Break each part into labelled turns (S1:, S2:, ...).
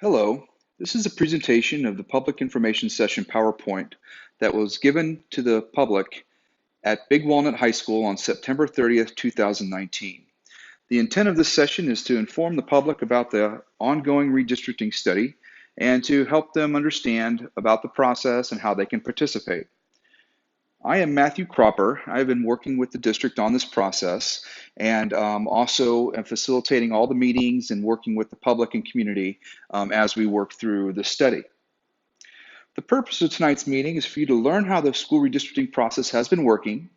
S1: Hello, this is a presentation of the Public Information Session PowerPoint that was given to the public at Big Walnut High School on September 30th, 2019. The intent of this session is to inform the public about the ongoing redistricting study and to help them understand about the process and how they can participate. I am Matthew Cropper. I've been working with the district on this process and also am facilitating all the meetings and working with the public and community as we work through the study. The purpose of tonight's meeting is for you to learn how the school redistricting process has been working.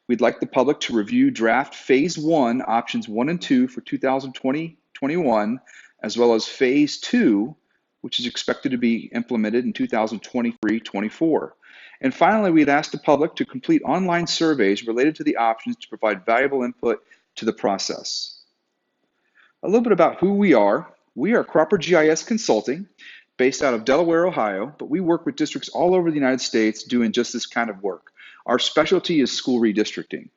S1: We'd like the public to review draft Phase 1, Options 1 and 2 for 2020-21, as well as Phase 2, which is expected to be implemented in 2023-24. And finally, we'd ask the public to complete online surveys related to the options to provide valuable input to the process. A little bit about who we are. We are Cropper GIS Consulting, based out of Delaware, Ohio, but we work with districts all over the United States doing just this kind of work. Our specialty is school redistricting.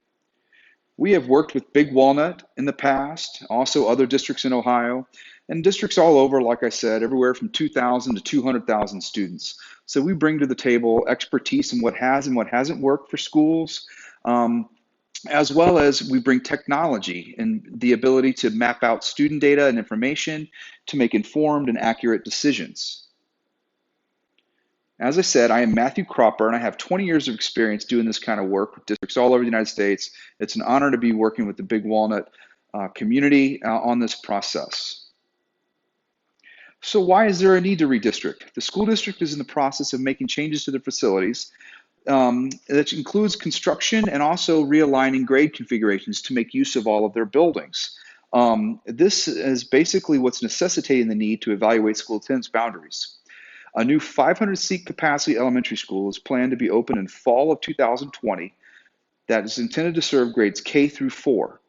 S1: We have worked with Big Walnut in the past, also other districts in Ohio, and districts all over, like I said, everywhere from 2,000 to 200,000 students. So we bring to the table expertise in what has and what hasn't worked for schools, as well as we bring technology and the ability to map out student data and information to make informed and accurate decisions. As I said, I am Matthew Cropper, and I have 20 years of experience doing this kind of work with districts all over the United States. It's an honor to be working with the Big Walnut community on this process. So why is there a need to redistrict? The school district is in the process of making changes to their facilities that includes construction and also realigning grade configurations to make use of all of their buildings. This is basically what's necessitating the need to evaluate school attendance boundaries. A new 500-seat capacity elementary school is planned to be open in fall of 2020 that is intended to serve grades K through 4.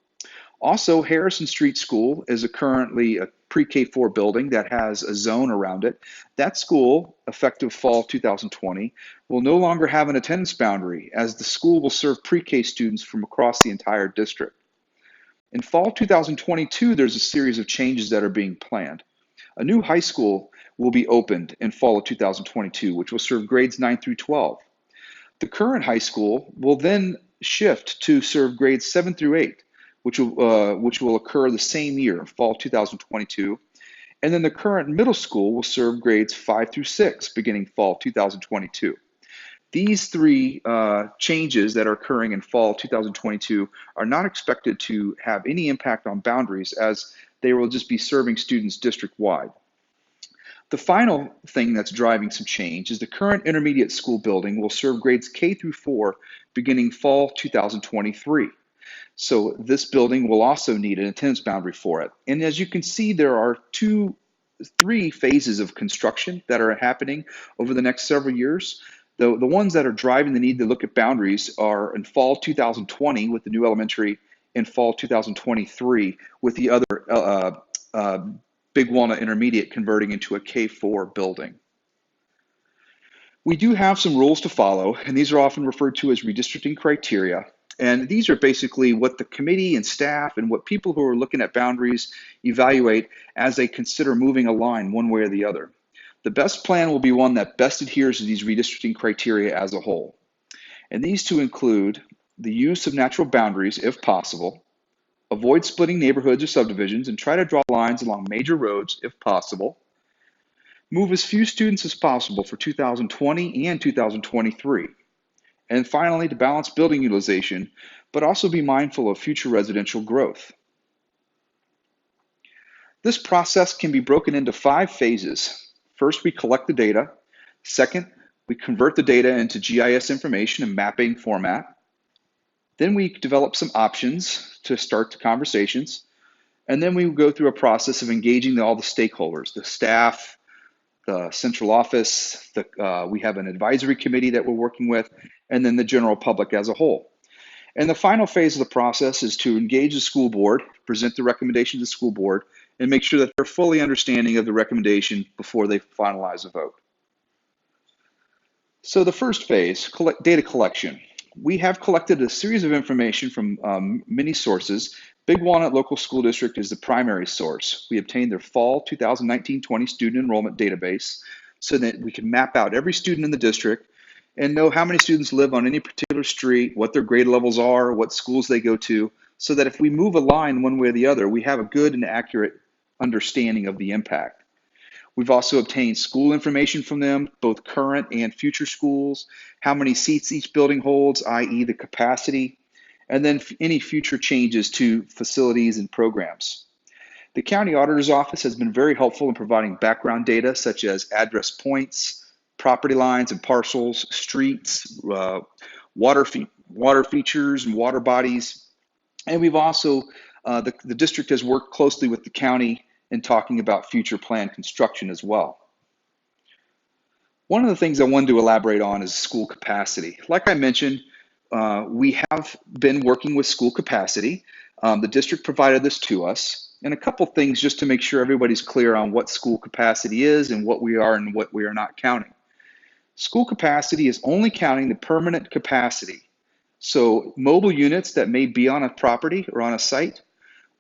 S1: Also, Harrison Street School is currently a pre-K4 building that has a zone around it. That school, effective fall 2020, will no longer have an attendance boundary, as the school will serve pre-K students from across the entire district. In fall 2022, there's a series of changes that are being planned. A new high school will be opened in fall of 2022, which will serve grades 9 through 12. The current high school will then shift to serve grades 7 through 8, which will occur the same year, fall 2022. And then the current middle school will serve grades 5 through 6, beginning fall 2022. These three changes that are occurring in fall 2022 are not expected to have any impact on boundaries, as they will just be serving students district-wide. The final thing that's driving some change is the current intermediate school building will serve grades K through 4 beginning fall 2023. So this building will also need an attendance boundary for it. And as you can see, there are three phases of construction that are happening over the next several years. The ones that are driving the need to look at boundaries are in fall 2020 with the new elementary, in fall 2023 with the other Big Walnut Intermediate converting into a K4 building. We do have some rules to follow, and these are often referred to as redistricting criteria. And these are basically what the committee and staff and what people who are looking at boundaries evaluate as they consider moving a line one way or the other. The best plan will be one that best adheres to these redistricting criteria as a whole. And these two include the use of natural boundaries if possible, avoid splitting neighborhoods or subdivisions and try to draw lines along major roads if possible, move as few students as possible for 2020 and 2023. And finally, to balance building utilization, but also be mindful of future residential growth. This process can be broken into 5 phases. First, we collect the data. Second, we convert the data into GIS information in mapping format. Then we develop some options to start the conversations. And then we go through a process of engaging all the stakeholders, the staff, the central office, we have an advisory committee that we're working with, and then the general public as a whole. And the final phase of the process is to engage the school board, present the recommendation to the school board, and make sure that they're fully understanding of the recommendation before they finalize a vote. So the first phase, data collection. We have collected a series of information from many sources Big Walnut Local School District is the primary source. We obtained their fall 2019-20 student enrollment database so that we can map out every student in the district and know how many students live on any particular street, what their grade levels are, what schools they go to, so that if we move a line one way or the other, we have a good and accurate understanding of the impact. We've also obtained school information from them, both current and future schools, how many seats each building holds, i.e. the capacity, and then any future changes to facilities and programs. The County Auditor's Office has been very helpful in providing background data such as address points, property lines and parcels, streets, water features and water bodies. And we've also, the district has worked closely with the county in talking about future planned construction as well. One of the things I wanted to elaborate on is school capacity. Like I mentioned, we have been working with school capacity. The district provided this to us. And a couple things just to make sure everybody's clear on what school capacity is and what we are and what we are not counting. School capacity is only counting the permanent capacity. So mobile units that may be on a property or on a site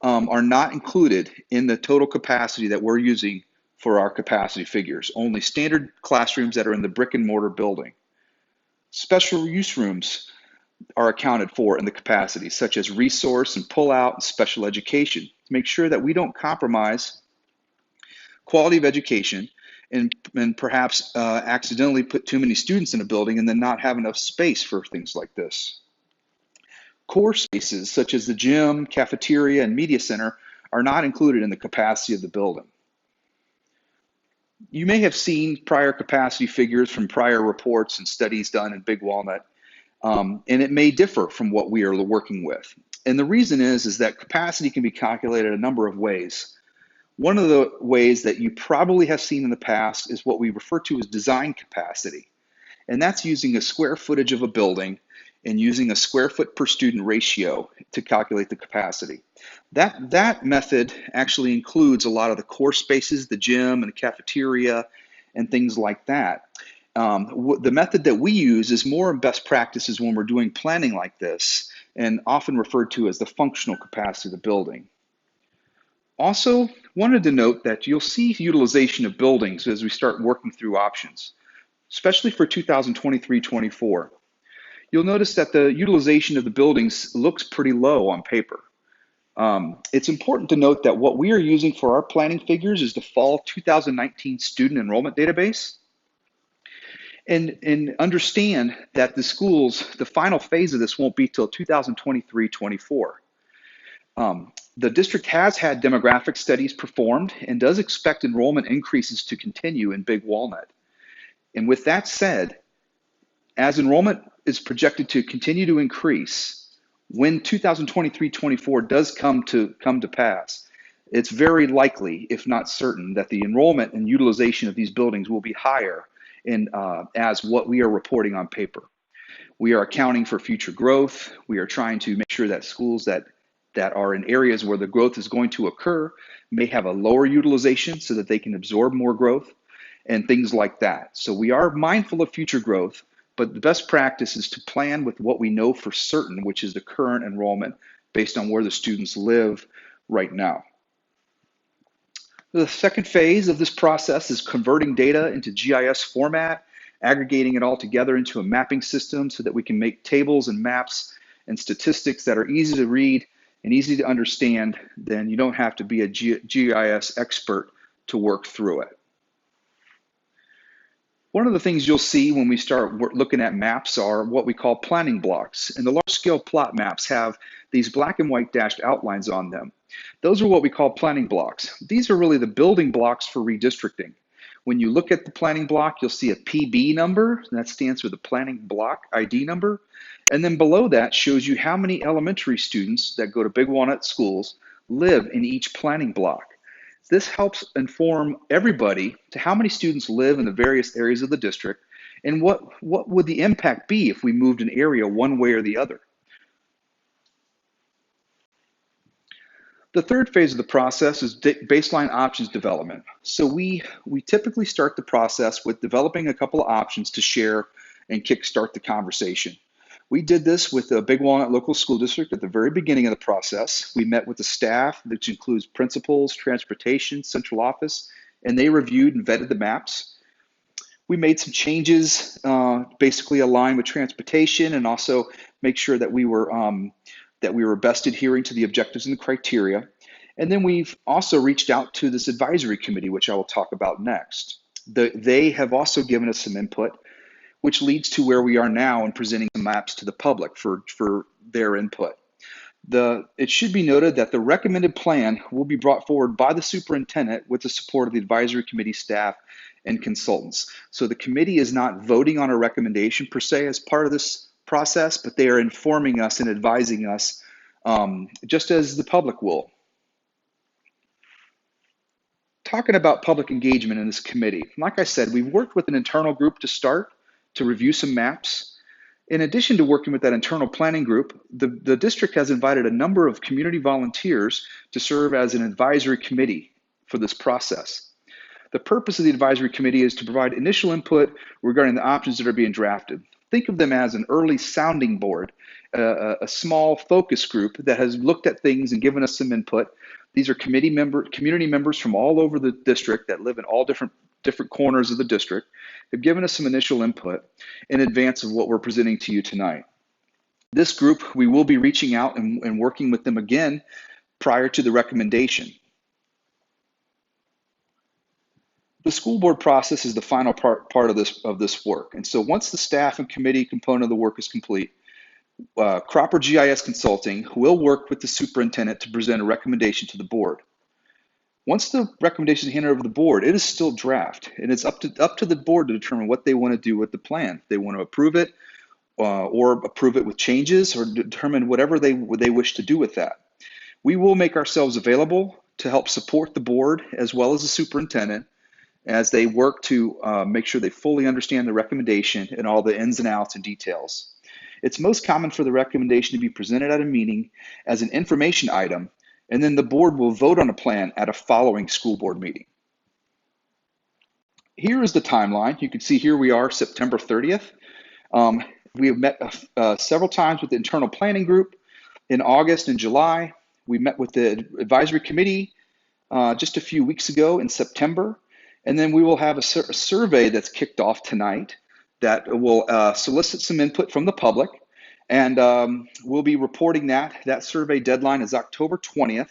S1: are not included in the total capacity that we're using for our capacity figures. Only standard classrooms that are in the brick and mortar building. Special use rooms are accounted for in the capacity, such as resource and pull-out and special education, to make sure that we don't compromise quality of education and perhaps accidentally put too many students in a building and then not have enough space for things like this. Core spaces such as the gym, cafeteria, and media center are not included in the capacity of the building. You may have seen prior capacity figures from prior reports and studies done in Big Walnut, and it may differ from what we are working with. And the reason is that capacity can be calculated a number of ways. One of the ways that you probably have seen in the past is what we refer to as design capacity. And that's using a square footage of a building and using a square foot per student ratio to calculate the capacity. That method actually includes a lot of the core spaces, the gym and the cafeteria and things like that. The method that we use is more best practices when we're doing planning like this and often referred to as the functional capacity of the building. Also, wanted to note that you'll see utilization of buildings as we start working through options, especially for 2023-24. You'll notice that the utilization of the buildings looks pretty low on paper. It's important to note that what we are using for our planning figures is the fall 2019 student enrollment database. And understand that the schools, the final phase of this won't be till 2023-24. The district has had demographic studies performed and does expect enrollment increases to continue in Big Walnut. And with that said, as enrollment is projected to continue to increase, when 2023-24 does come to pass, it's very likely, if not certain, that the enrollment and utilization of these buildings will be higher as what we are reporting on paper. We are accounting for future growth. We are trying to make sure that schools that are in areas where the growth is going to occur may have a lower utilization so that they can absorb more growth and things like that. So we are mindful of future growth, but the best practice is to plan with what we know for certain, which is the current enrollment based on where the students live right now. The second phase of this process is converting data into GIS format, aggregating it all together into a mapping system so that we can make tables and maps and statistics that are easy to read and easy to understand. Then you don't have to be a GIS expert to work through it. One of the things you'll see when we start looking at maps are what we call planning blocks. And the large-scale plot maps have these black and white dashed outlines on them. Those are what we call planning blocks. These are really the building blocks for redistricting. When you look at the planning block, you'll see a PB number, and that stands for the planning block ID number. And then below that shows you how many elementary students that go to Big Walnut schools live in each planning block. This helps inform everybody to how many students live in the various areas of the district and what would the impact be if we moved an area one way or the other. The third phase of the process is baseline options development. So we typically start the process with developing a couple of options to share and kickstart the conversation. We did this with the Big Walnut Local School District at the very beginning of the process. We met with the staff, which includes principals, transportation, central office, and they reviewed and vetted the maps. We made some changes, basically aligned with transportation, and also make sure that we were best adhering to the objectives and the criteria. And then we've also reached out to this advisory committee, which I will talk about next. They have also given us some input, which leads to where we are now in presenting the maps to the public for their input. It should be noted that the recommended plan will be brought forward by the superintendent with the support of the advisory committee staff and consultants. So the committee is not voting on a recommendation per se as part of this process, but they are informing us and advising us just as the public will. Talking about public engagement in this committee, like I said, we've worked with an internal group to start to review some maps. In addition to working with that internal planning group, the district has invited a number of community volunteers to serve as an advisory committee for this process. The purpose of the advisory committee is to provide initial input regarding the options that are being drafted. Think of them as an early sounding board, a small focus group that has looked at things and given us some input. These are community members from all over the district that live in all different corners of the district. Have given us some initial input in advance of what we're presenting to you tonight. This group, we will be reaching out and working with them again prior to the recommendation. The school board process is the final part of this work. And so once the staff and committee component of the work is complete, Cropper GIS Consulting will work with the superintendent to present a recommendation to the board. Once the recommendation is handed over to the board, it is still draft, and it's up to the board to determine what they want to do with the plan. If they want to approve it or approve it with changes or determine whatever they wish to do with that. We will make ourselves available to help support the board as well as the superintendent as they work to make sure they fully understand the recommendation and all the ins and outs and details. It's most common for the recommendation to be presented at a meeting as an information item, and then the board will vote on a plan at a following school board meeting. Here is the timeline. You can see here we are, September 30th. We have met several times with the internal planning group in August and July. We met with the advisory committee just a few weeks ago in September. And then we will have a survey that's kicked off tonight that will solicit some input from the public. And we'll be reporting that. That survey deadline is October 20th.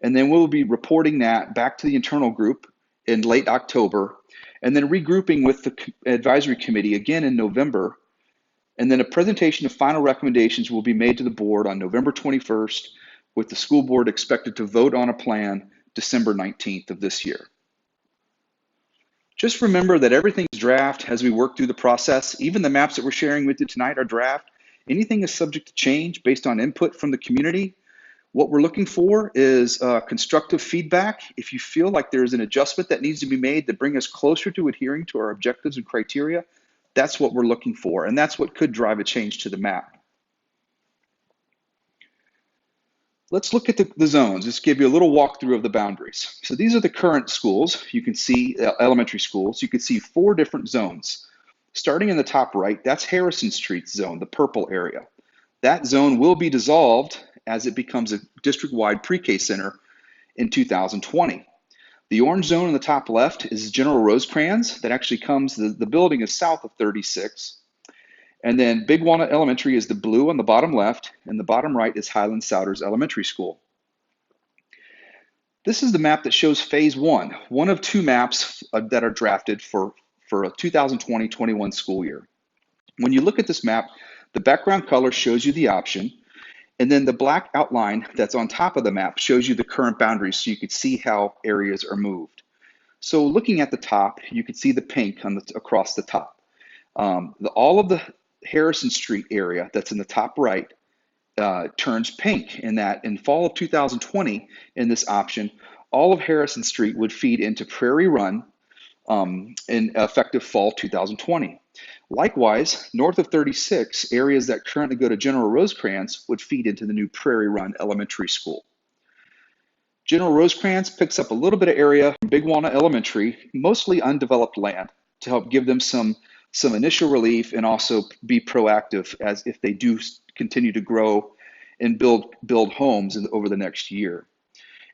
S1: And then we'll be reporting that back to the internal group in late October. And then regrouping with the advisory committee again in November. And then a presentation of final recommendations will be made to the board on November 21st, with the school board expected to vote on a plan December 19th of this year. Just remember that everything's draft as we work through the process. Even the maps that we're sharing with you tonight are draft. Anything is subject to change based on input from the community. What we're looking for is constructive feedback. If you feel like there's an adjustment that needs to be made to bring us closer to adhering to our objectives and criteria, that's what we're looking for, and that's what could drive a change to the map. Let's look at the zones. Just give you a little walkthrough of the boundaries. So these are the current schools. You can see elementary schools. You can see 4 different zones. Starting in the top right, that's Harrison Street zone, the purple area. That zone will be dissolved as it becomes a district-wide pre-K center in 2020. The orange zone in the top left is General Rosecrans. That actually comes, the building is south of 36. And then Big Walnut Elementary is the blue on the bottom left, and the bottom right is Highland Souders Elementary School. This is the map that shows phase 1, one of 2 maps that are drafted for a 2020-21 school year. When you look at this map, the background color shows you the option, and then the black outline that's on top of the map shows you the current boundaries so you could see how areas are moved. So looking at the top, you can see the pink across the top. All of the Harrison Street area that's in the top right turns pink in fall of 2020 in this option, all of Harrison Street would feed into Prairie Run in effective fall 2020. Likewise, north of 36, areas that currently go to General Rosecrans would feed into the new Prairie Run Elementary School. General Rosecrans picks up a little bit of area from Big Walnut Elementary, mostly undeveloped land, to help give them some some initial relief, and also be proactive as if they do continue to grow and build homes over the next year.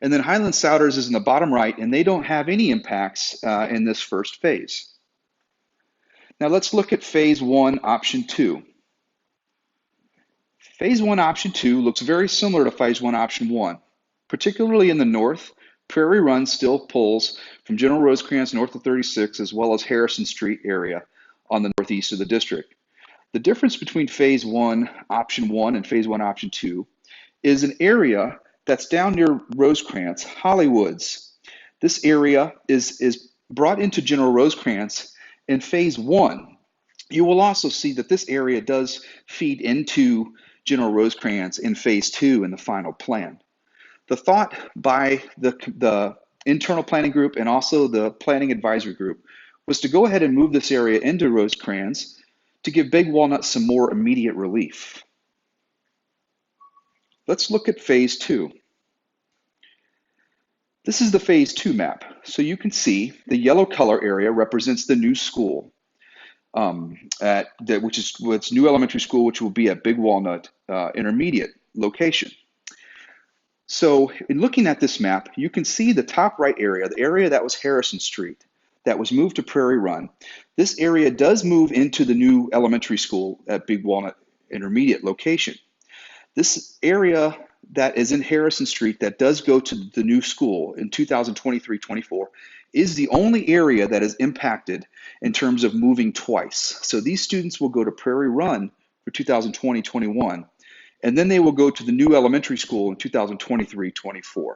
S1: And then Highland Souders is in the bottom right, and they don't have any impacts in this first phase. Now let's look at phase one, option two. Phase one, option two looks very similar to phase one, option one, particularly in the north. Prairie Run still pulls from General Rosecrans north of 36, as well as Harrison Street area on the northeast of the district. The difference between phase one, option one, and phase one, option two is an area that's down near Rosecrans, Hollywoods. This area is brought into General Rosecrans in phase one. You will also see that this area does feed into General Rosecrans in phase two in the final plan. The thought by the internal planning group and also the planning advisory group was to go ahead and move this area into Rosecrans to give Big Walnut some more immediate relief. Let's look at phase two. This is the phase two map. So you can see the yellow color area represents the new school, which is what's new elementary school, which will be at Big Walnut intermediate location. So in looking at this map, you can see the top right area, the area that was Harrison Street, that was moved to Prairie Run. This area does move into the new elementary school at Big Walnut intermediate location. This area that is in Harrison Street that does go to the new school in 2023-24 is the only area that is impacted in terms of moving twice. So these students will go to Prairie Run for 2020-21, and then they will go to the new elementary school in 2023-24.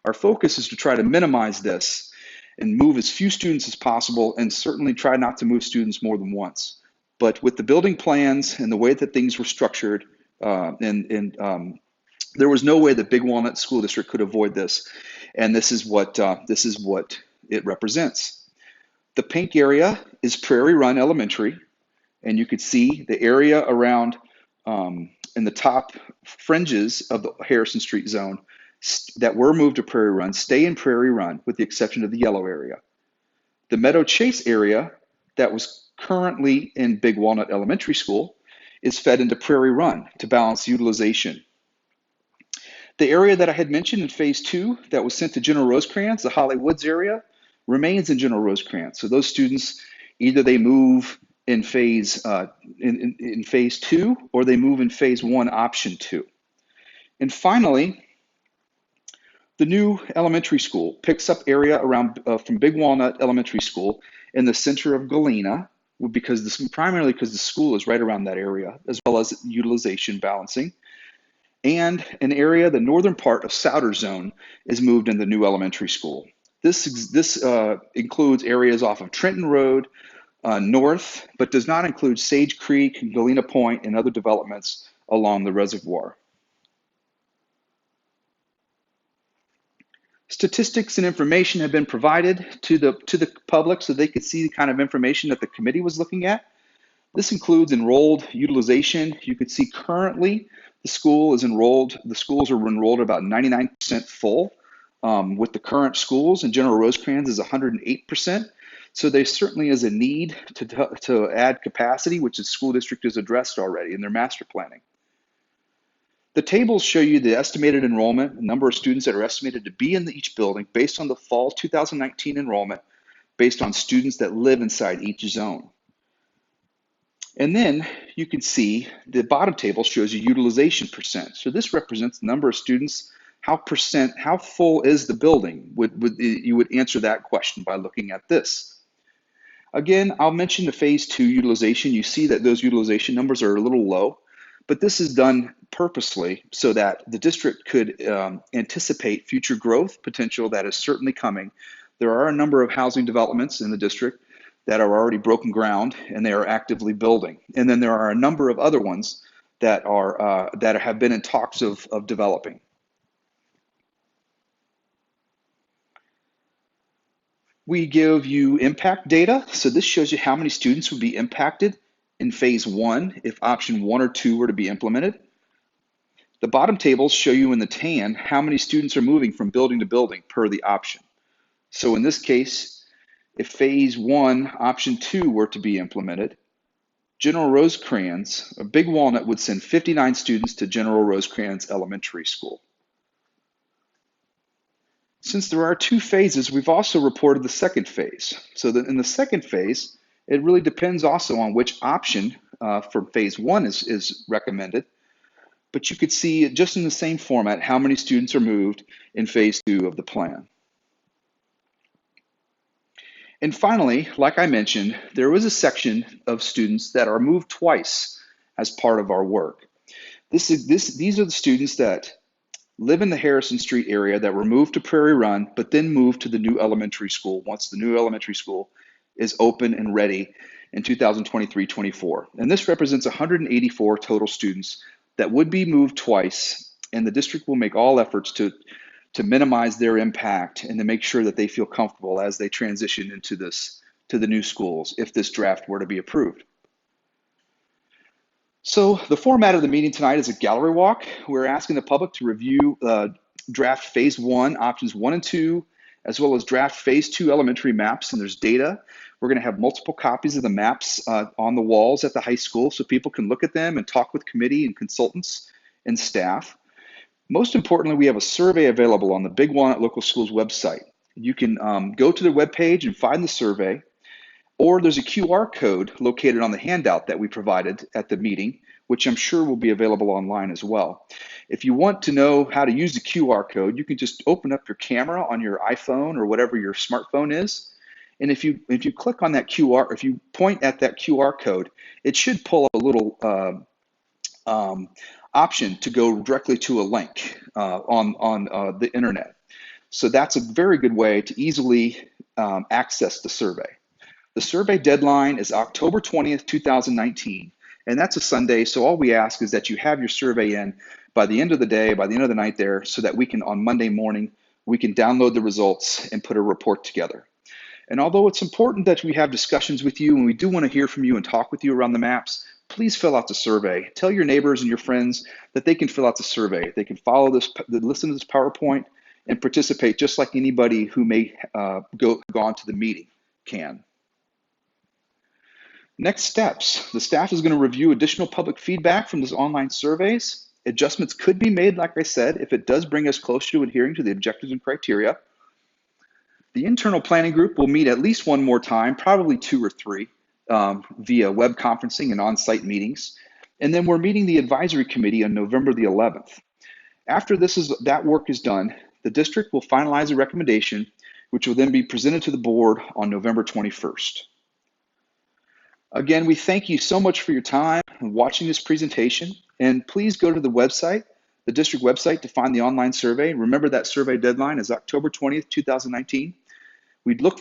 S1: Our focus is to try to minimize this and move as few students as possible, and certainly try not to move students more than once. But with the building plans and the way that things were structured, there was no way that Big Walnut School District could avoid this, and this is what it represents. The pink area is Prairie Run Elementary, and you could see the area around in the top fringes of the Harrison Street zone that were moved to Prairie Run stay in Prairie Run, with the exception of the yellow area. The Meadow Chase area that was currently in Big Walnut Elementary School is fed into Prairie Run to balance utilization. The area that I had mentioned in phase two that was sent to General Rosecrans, the Hollywoods area, remains in General Rosecrans. So those students, either they move in phase two, or they move in phase one, option two. And finally, the new elementary school picks up area around from Big Walnut Elementary School in the center of Galena, primarily because the school is right around that area, as well as utilization balancing. And an area, the northern part of Souder Zone, is moved in the new elementary school. This includes areas off of Trenton Road north, but does not include Sage Creek, Galena Point, and other developments along the reservoir. Statistics and information have been provided to the public so they could see the kind of information that the committee was looking at. This includes enrolled utilization. You could see currently the schools are enrolled about 99% full with the current schools, and General Rosecrans is 108%. So there certainly is a need to add capacity, which the school district has addressed already in their master planning. The tables show you the estimated enrollment, the number of students that are estimated to be in each building based on the fall 2019 enrollment, based on students that live inside each zone. And then you can see the bottom table shows you utilization percent. So this represents the number of students, how full is the building? You would answer that question by looking at this. Again, I'll mention the phase two utilization. You see that those utilization numbers are a little low, but this is done purposely so that the district could anticipate future growth potential that is certainly coming. There are a number of housing developments in the district that are already broken ground and they are actively building. And then there are a number of other ones that have been in talks of developing. We give you impact data. So this shows you how many students would be impacted in phase one if option one or two were to be implemented. The bottom tables show you in the tan how many students are moving from building to building per the option. So in this case, if phase one, option 2 were to be implemented, General Rosecrans, a Big Walnut would send 59 students to General Rosecrans Elementary School. Since there are 2 phases, we've also reported the second phase. So that in the second phase, it really depends also on which option for phase 1 is recommended. But you could see just in the same format how many students are moved in phase 2 of the plan. And finally, like I mentioned, there was a section of students that are moved twice as part of our work. These are the students that live in the Harrison Street area that were moved to Prairie Run, but then moved to the new elementary school once the new elementary school is open and ready in 2023-24. And this represents 184 total students that would be moved twice, and the district will make all efforts to minimize their impact and to make sure that they feel comfortable as they transition into the new schools if this draft were to be approved. So the format of the meeting tonight is a gallery walk. We're asking the public to review draft phase 1, options 1 and 2, as well as draft phase 2 elementary maps, and there's data. We're going to have multiple copies of the maps on the walls at the high school so people can look at them and talk with committee and consultants and staff. Most importantly, we have a survey available on the Big Walnut Local Schools website. You can go to the webpage and find the survey, or there's a QR code located on the handout that we provided at the meeting, which I'm sure will be available online as well. If you want to know how to use the QR code, you can just open up your camera on your iPhone or whatever your smartphone is. And if you click on that QR, if you point at that QR code, it should pull up a little option to go directly to a link on the internet. So that's a very good way to easily access the survey. The survey deadline is October 20th, 2019, and that's a Sunday. So all we ask is that you have your survey in by the end of the day, by the end of the night there, so that we can, on Monday morning, we can download the results and put a report together. And although it's important that we have discussions with you, and we do want to hear from you and talk with you around the maps, please fill out the survey. Tell your neighbors and your friends that they can fill out the survey. They can follow this, listen to this PowerPoint, and participate just like anybody who may go on to the meeting can. Next steps, the staff is going to review additional public feedback from these online surveys. Adjustments could be made, like I said, if it does bring us closer to adhering to the objectives and criteria. The internal planning group will meet at least one more time, probably 2 or 3, via web conferencing and on-site meetings. And then we're meeting the advisory committee on November the 11th. After that work is done, the district will finalize a recommendation, which will then be presented to the board on November 21st. Again, we thank you so much for your time and watching this presentation, and please go to the website, the district website, to find the online survey. Remember that survey deadline is October 20th, 2019. We'd look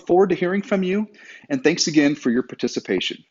S1: forward to hearing from you, and thanks again for your participation.